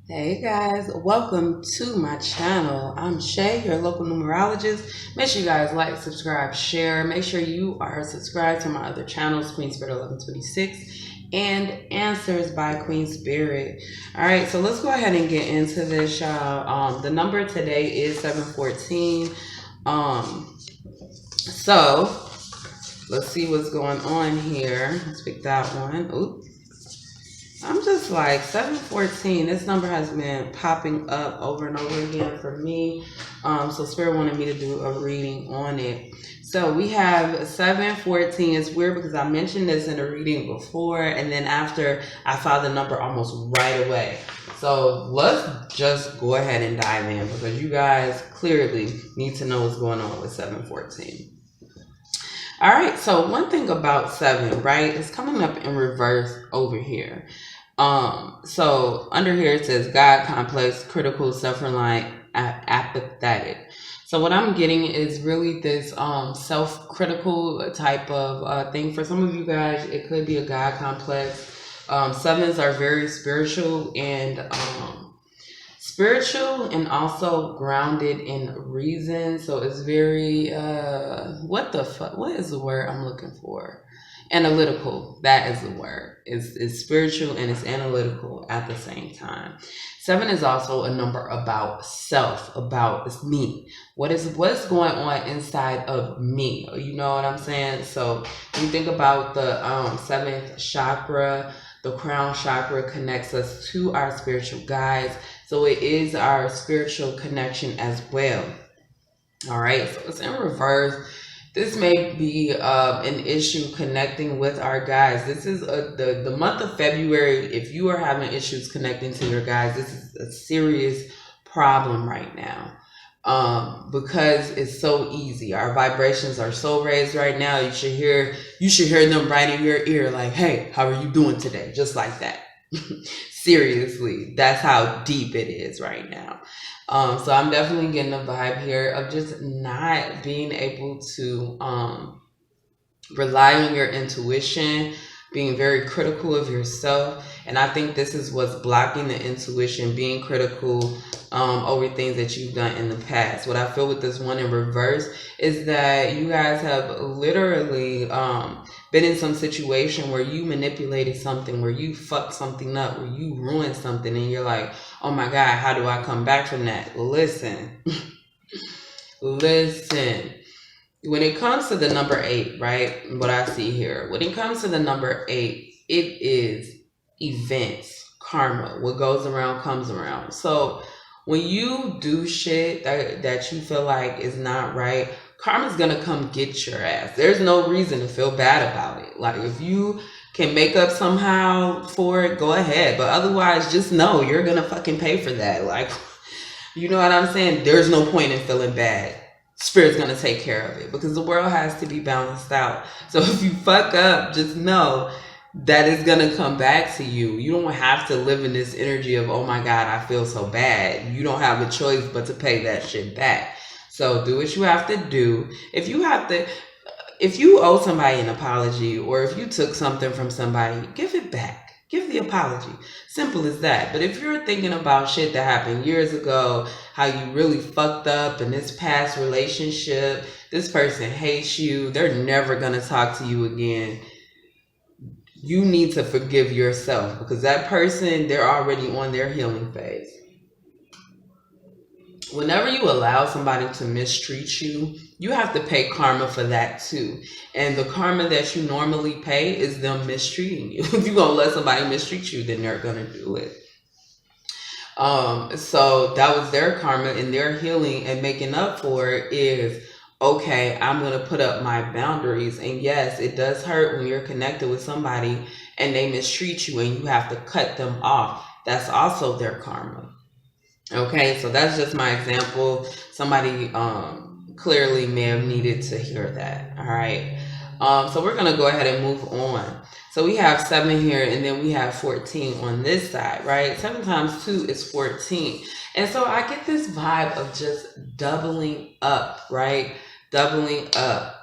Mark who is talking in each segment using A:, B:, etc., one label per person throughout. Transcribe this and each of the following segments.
A: Hey guys, welcome to my channel. I'm Shay, your local numerologist. Make sure you guys like, subscribe, share. Make sure you are subscribed to my other channels, Queen Spirit 1126 and Answers by Queen Spirit. All right, so let's go ahead and get into this, y'all. The number today is 714. So let's see what's going on here. Let's pick that one. Oops. I'm just like 714. This number has been popping up over and over again for me. So Spirit wanted me to do a reading on it. So we have 714. It's weird because I mentioned this in a reading before, and then after I saw the number almost right away. So let's just go ahead and dive in because you guys clearly need to know what's going on with 714. All right, so one thing about 7, right, it's coming up in reverse over here. So under here it says God complex, critical, self-reliant, apathetic. So what I'm getting is really this self-critical type of thing. For some of you guys, it could be a God complex. 7s are very spiritual and also grounded in reason. So it's very what is the word I'm looking for? Analytical. That is the word. It's spiritual and it's analytical at the same time. 7 is also a number about self, about it's me. What's going on inside of me? You know what I'm saying? So when you think about the 7th chakra, the crown chakra connects us to our spiritual guides. So it is our spiritual connection as well. All right, so it's in reverse. This may be an issue connecting with our guides. This is the month of February. If you are having issues connecting to your guides, this is a serious problem right now. Because it's so easy. Our vibrations are so raised right now. You should hear them right in your ear, like, "Hey, how are you doing today?" Just like that. Seriously, that's how deep it is right now. So I'm definitely getting a vibe here of just not being able to rely on your intuition, being very critical of yourself. And I think this is what's blocking the intuition, being critical over things that you've done in the past. What I feel with this one in reverse is that you guys have literally been in some situation where you manipulated something, where you fucked something up, where you ruined something, and you're like, oh my God, how do I come back from that? Listen. Listen. When it comes to the number 8, right? What I see here, when it comes to the number 8, it is events, karma. What goes around comes around. So when you do shit that you feel like is not right, karma's gonna come get your ass. There's no reason to feel bad about it. Like, if you can make up somehow for it, go ahead. But otherwise, just know you're gonna fucking pay for that. Like, you know what I'm saying? There's no point in feeling bad. Spirit's gonna take care of it because the world has to be balanced out. So if you fuck up, just know that it's gonna come back to you. You don't have to live in this energy of, oh my God, I feel so bad. You don't have a choice but to pay that shit back. So do what you have to do. If you owe somebody an apology, or if you took something from somebody, give it back. Give the apology. Simple as that. But if you're thinking about shit that happened years ago, how you really fucked up in this past relationship, this person hates you, they're never going to talk to you again, you need to forgive yourself, because that person, they're already on their healing phase. Whenever you allow somebody to mistreat you, you have to pay karma for that too. And the karma that you normally pay is them mistreating you. If you're going to let somebody mistreat you, then they're going to do it. So that was their karma, and their healing and making up for it is, okay, I'm going to put up my boundaries. And yes, it does hurt when you're connected with somebody and they mistreat you and you have to cut them off. That's also their karma. Okay, so that's just my example. Somebody clearly may have needed to hear that. All right. So we're going to go ahead and move on. So we have 7 here, and then we have 14 on this side, right? 7 times 2 is 14. And so I get this vibe of just doubling up, right? Doubling up.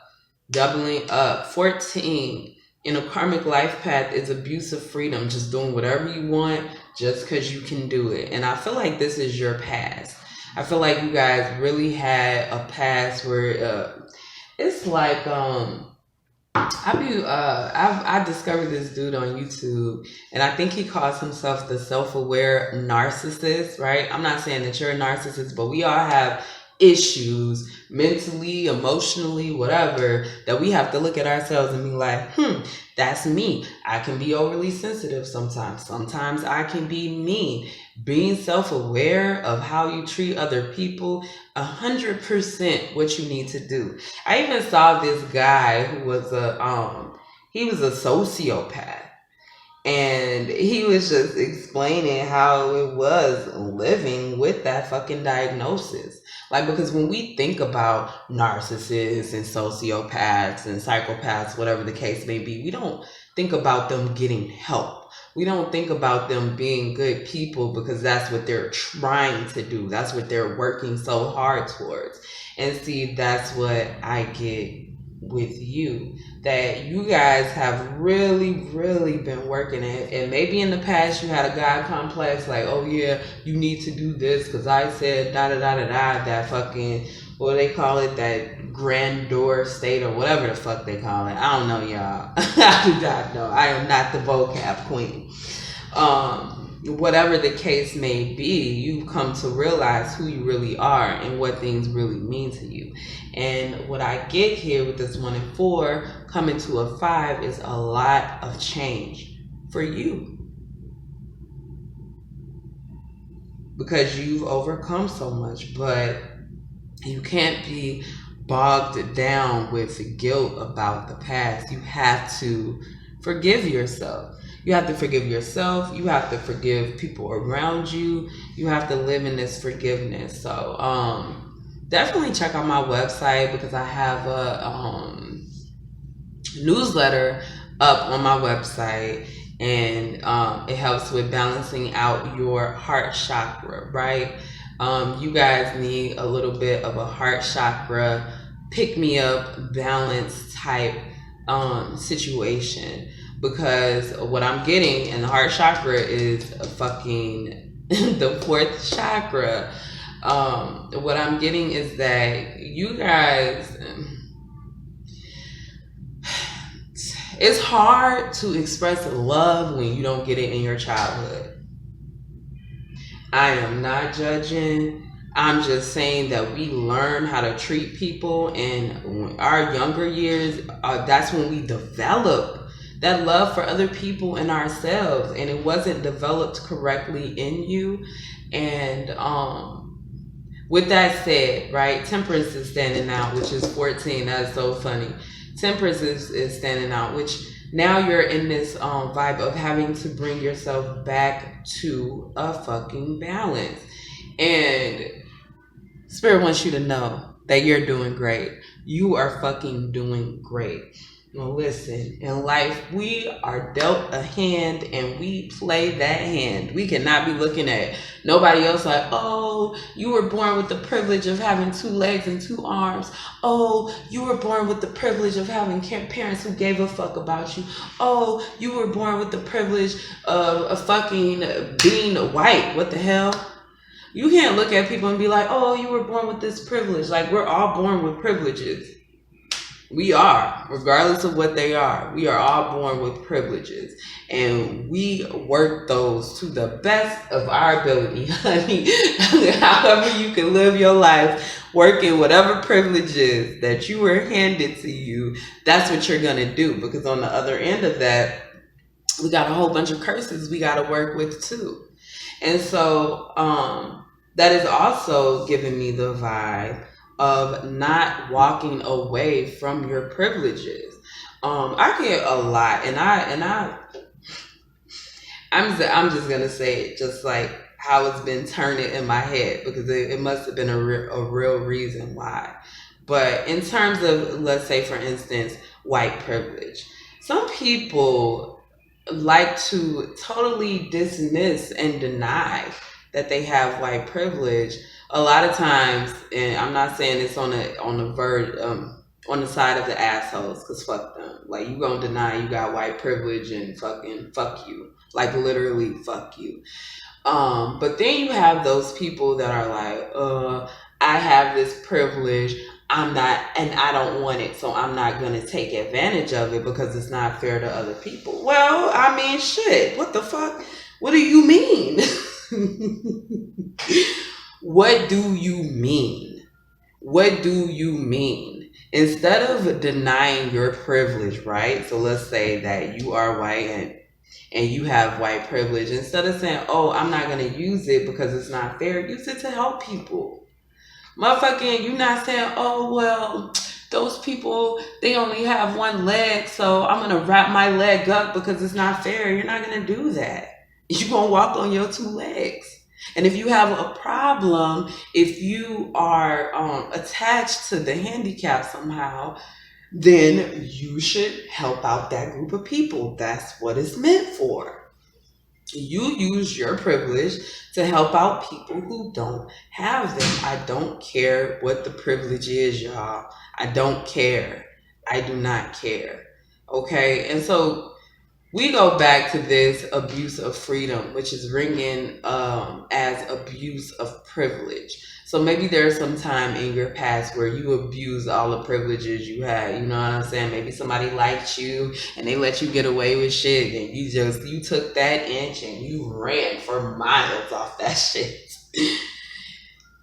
A: 14 in a karmic life path is abuse of freedom, just doing whatever you want, just because you can do it. And I feel like this is your past. I feel like you guys really had a past where it's like I discovered this dude on YouTube, and I think he calls himself the self-aware narcissist, right? I'm not saying that you're a narcissist, but we all have issues mentally, emotionally, whatever, that we have to look at ourselves and be like, that's me. I can be overly sensitive sometimes. Sometimes I can be mean. Being self-aware of how you treat other people, 100% what you need to do. I even saw this guy who was he was a sociopath. And he was just explaining how it was living with that fucking diagnosis. Like, because when we think about narcissists and sociopaths and psychopaths, whatever the case may be, we don't think about them getting help. We don't think about them being good people because that's what they're trying to do. That's what they're working so hard towards. And see, that's what I get with you, that you guys have really, really been working it. And maybe in the past you had a God complex, like, oh yeah, you need to do this because I said da da da da da, that fucking, what do they call it, that grandeur state or whatever the fuck they call it. I don't know, y'all. I do not know. I am not the vocab queen. Whatever the case may be, you've come to realize who you really are and what things really mean to you. And what I get here with this 1 and 4 coming to a 5 is a lot of change for you, because you've overcome so much. But you can't be bogged down with guilt about the past. You have to forgive yourself. You have to forgive yourself. You have to forgive people around you. You have to live in this forgiveness. So definitely check out my website, because I have a newsletter up on my website, and it helps with balancing out your heart chakra, right? You guys need a little bit of a heart chakra pick-me-up balance type situation, because what I'm getting in the heart chakra is a fucking the 4th chakra. What I'm getting is that you guys, it's hard to express love when you don't get it in your childhood. I am not judging. I'm just saying that we learn how to treat people in our younger years. That's when we develop that love for other people and ourselves, and it wasn't developed correctly in you. And with that said, right, temperance is standing out, which is 14. That's so funny. Temperance is standing out, which now you're in this vibe of having to bring yourself back to a fucking balance. And Spirit wants you to know that you're doing great. You are fucking doing great. Now listen, in life, we are dealt a hand and we play that hand. We cannot be looking at nobody else like, oh, you were born with the privilege of having 2 legs and 2 arms. Oh, you were born with the privilege of having parents who gave a fuck about you. Oh, you were born with the privilege of fucking being white. What the hell? You can't look at people and be like, oh, you were born with this privilege. Like, we're all born with privileges. We are, regardless of what they are. We are all born with privileges, and we work those to the best of our ability, honey. However you can live your life, working whatever privileges that you were handed to you, that's what you're going to do. Because on the other end of that, we got a whole bunch of curses we got to work with too. And so that is also giving me the vibe of not walking away from your privileges. I get a lot, and I'm just gonna say it just like how it's been turning in my head, because it must have been a real reason why. But in terms of, let's say for instance, white privilege, some people like to totally dismiss and deny that they have white privilege. A lot of times, and I'm not saying it's on the verge, on the side of the assholes, because fuck them. Like, you gonna deny you got white privilege and fucking fuck you. Like, literally fuck you. But then you have those people that are like, I have this privilege, I'm not, and I don't want it, so I'm not gonna take advantage of it because it's not fair to other people. Well, I mean, shit, what the fuck? What do you mean? What do you mean? What do you mean? Instead of denying your privilege, right? So let's say that you are white and you have white privilege. Instead of saying, oh, I'm not going to use it because it's not fair, use it to help people. Motherfucking, you not saying, oh, well, those people, they only have one leg, so I'm going to wrap my leg up because it's not fair. You're not going to do that. You're going to walk on your two legs. And if you have a problem, if you are attached to the handicap somehow, then you should help out that group of people. That's what it's meant for. You use your privilege to help out people who don't have them. I don't care what the privilege is, y'all. I don't care. I do not care. Okay? And so we go back to this abuse of freedom, which is ringing as abuse of privilege. So maybe there's some time in your past where you abused all the privileges you had. You know what I'm saying? Maybe somebody liked you and they let you get away with shit, and you took that inch and you ran for miles off that shit.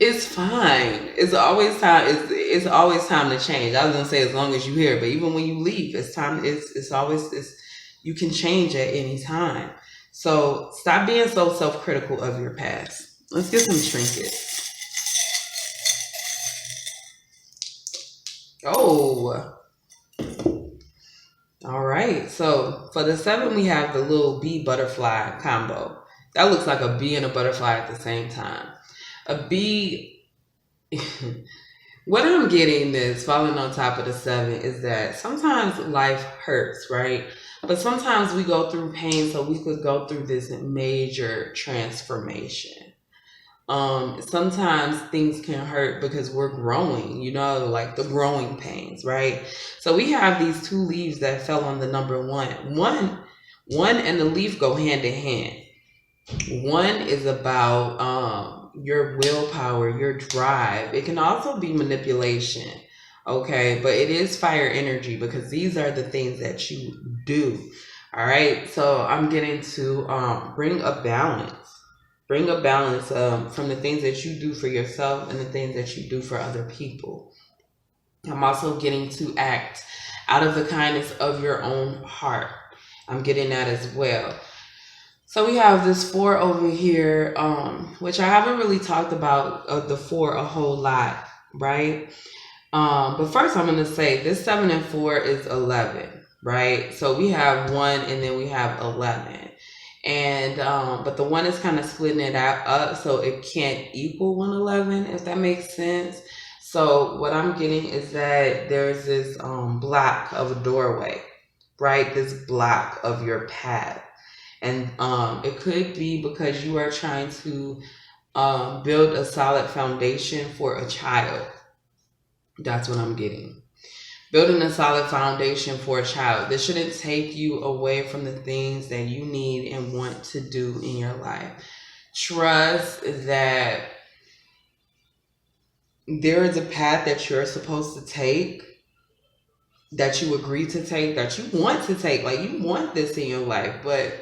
A: It's fine. It's always time. It's always time to change. I was gonna say as long as you're here, but even when you leave, it's time. It's always. You can change at any time. So stop being so self-critical of your past. Let's get some trinkets. Oh, all right. So for the 7, we have the little bee butterfly combo. That looks like a bee and a butterfly at the same time. A bee. What I'm getting this falling on top of the 7 is that sometimes life hurts, right? But sometimes we go through pain so we could go through this major transformation. Sometimes things can hurt because we're growing, like the growing pains, right? So we have these 2 leaves that fell on the number 1. One and the leaf go hand in hand. 1 is about your willpower, your drive. It can also be manipulation. Okay, but it is fire energy because these are the things that you do. All right, so I'm getting to bring a balance from the things that you do for yourself and the things that you do for other people. I'm also getting to act out of the kindness of your own heart. I'm getting that as well. So we have this 4 over here, which I haven't really talked about the 4 a whole lot, right? But first I'm going to say this 7 and 4 is 11, right? So we have 1 and then we have 11. And, but the 1 is kind of splitting it up so it can't equal 111, if that makes sense. So what I'm getting is that there's this block of a doorway, right? This block of your path. And it could be because you are trying to build a solid foundation for a child. That's what I'm getting. Building a solid foundation for a child. This shouldn't take you away from the things that you need and want to do in your life. Trust that there is a path that you're supposed to take, that you agree to take, that you want to take. Like, you want this in your life, but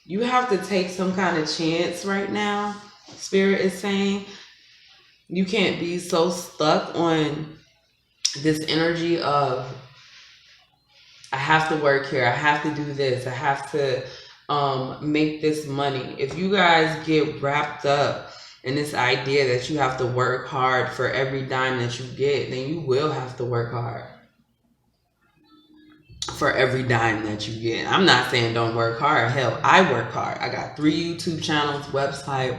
A: you have to take some kind of chance right now. Spirit is saying you can't be so stuck on this energy of, I have to work here, I have to do this, I have to make this money. If you guys get wrapped up in this idea that you have to work hard for every dime that you get, then you will have to work hard for every dime that you get. I'm not saying don't work hard. Hell, I work hard. I got 3 YouTube channels, website,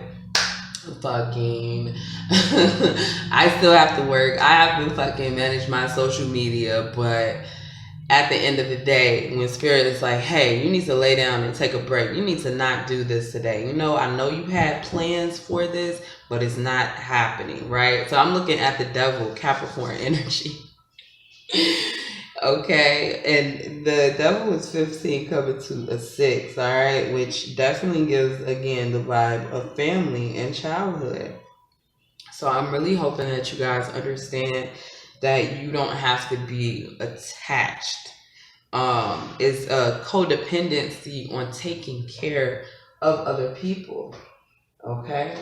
A: fucking I still have to work. I have to fucking manage my social media, but at the end of the day, when Spirit is like, hey, you need to lay down and take a break, you need to not do this today. I know you had plans for this, but it's not happening, right? So I'm looking at the devil, Capricorn energy. Okay, and the devil is 15 coming to a 6, all right, which definitely gives, again, the vibe of family and childhood. So I'm really hoping that you guys understand that you don't have to be attached. It's a codependency on taking care of other people. Okay.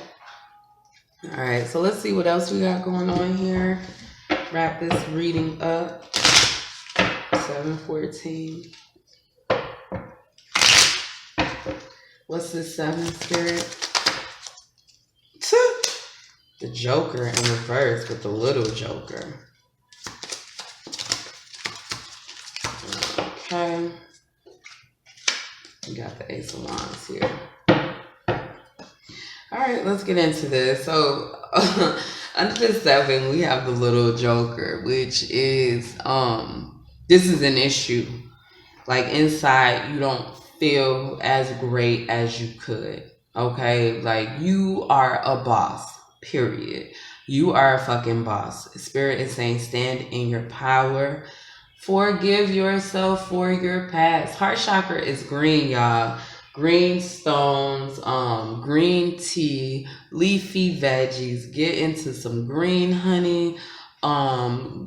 A: All right. So let's see what else we got going on here. Wrap this reading up. 714. What's the 7 spirit? The Joker in reverse with the little Joker. Okay. We got the Ace of Wands here. All right, let's get into this. So under the 7, we have the little Joker, which is this is an issue. Like inside, you don't feel as great as you could. Okay, like you are a boss. Period. You are a fucking boss. Spirit is saying stand in your power. Forgive yourself for your past. Heart chakra is green, y'all. Green stones, green tea, leafy veggies. Get into some green honey.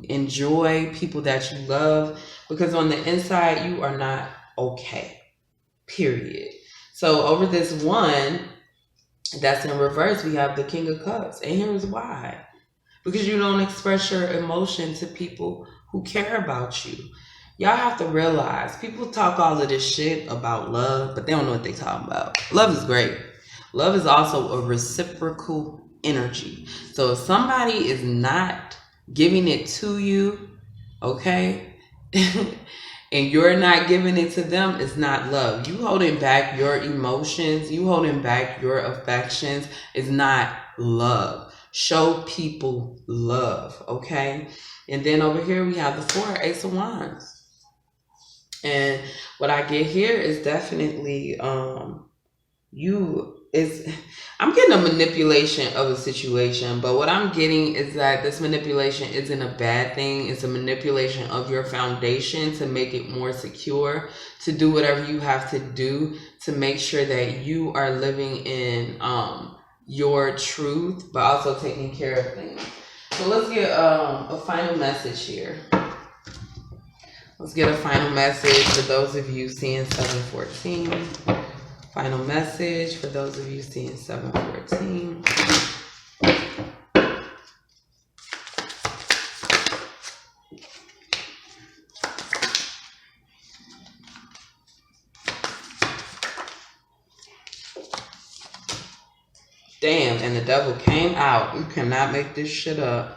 A: Enjoy people that you love, because on the inside you are not okay. Period. So over this one that's in reverse, we have the King of Cups, and here's why: because you don't express your emotion to people who care about you. Y'all have to realize, people talk all of this shit about love, but they don't know what they talking about. Love is great. Love is also a reciprocal energy. So if somebody is not giving it to you, okay, and you're not giving it to them, it's not love. You holding back your emotions, you holding back your affections is not love. Show people love, okay? And then over here we have the 4, Ace of Wands. And what I get here is definitely I'm getting a manipulation of a situation, but what I'm getting is that this manipulation isn't a bad thing. It's a manipulation of your foundation to make it more secure, to do whatever you have to do to make sure that you are living in your truth, but also taking care of things. So let's get a final message here. Let's get a final message for those of you seeing 714. Final message for those of you seeing 714. Damn, and the devil came out. You cannot make this shit up.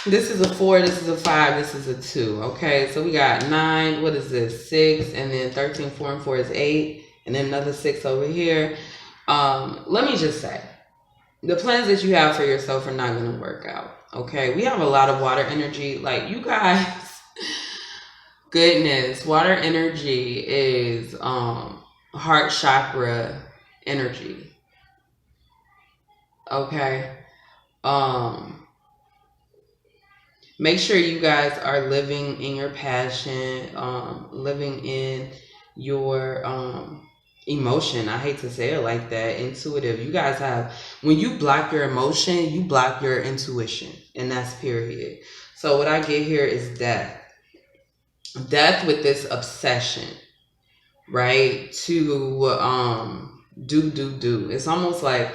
A: This is a 4, this is a 5, this is a 2. Okay, so we got 9, what is this? 6, and then 13, 4, and 4 is 8, and then another 6 over here. Let me just say, the plans that you have for yourself are not going to work out. Okay, we have a lot of water energy. Like, you guys, goodness, water energy is heart chakra energy. Okay. Make sure you guys are living in your passion, living in your emotion. I hate to say it like that. Intuitive. You guys have, when you block your emotion, you block your intuition, and that's period. So what I get here is death. Death with this obsession, right? To do. It's almost like,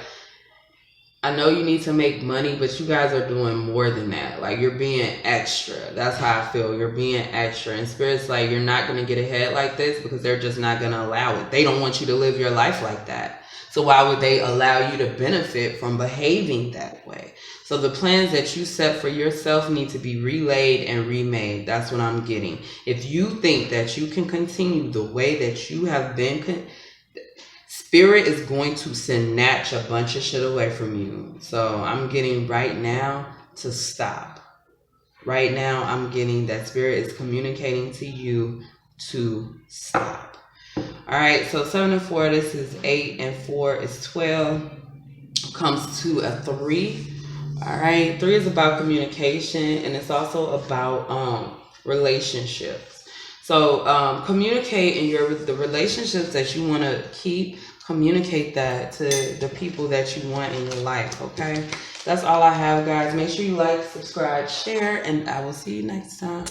A: I know you need to make money, but you guys are doing more than that. Like, you're being extra. That's how I feel. You're being extra. And Spirit's like, you're not going to get ahead like this because they're just not going to allow it. They don't want you to live your life like that. So why would they allow you to benefit from behaving that way? So the plans that you set for yourself need to be relayed and remade. That's what I'm getting. If you think that you can continue the way that you have been, Spirit is going to snatch a bunch of shit away from you. So I'm getting right now to stop. Right now I'm getting that Spirit is communicating to you to stop. Alright, so 7 and 4, this is 8, and 4 is 12. Comes to a 3. All right. 3 is about communication, and it's also about relationships. So communicate in the relationships that you want to keep. Communicate that to the people that you want in your life. Okay. That's all I have, guys. Make sure you like, subscribe, share, and I will see you next time.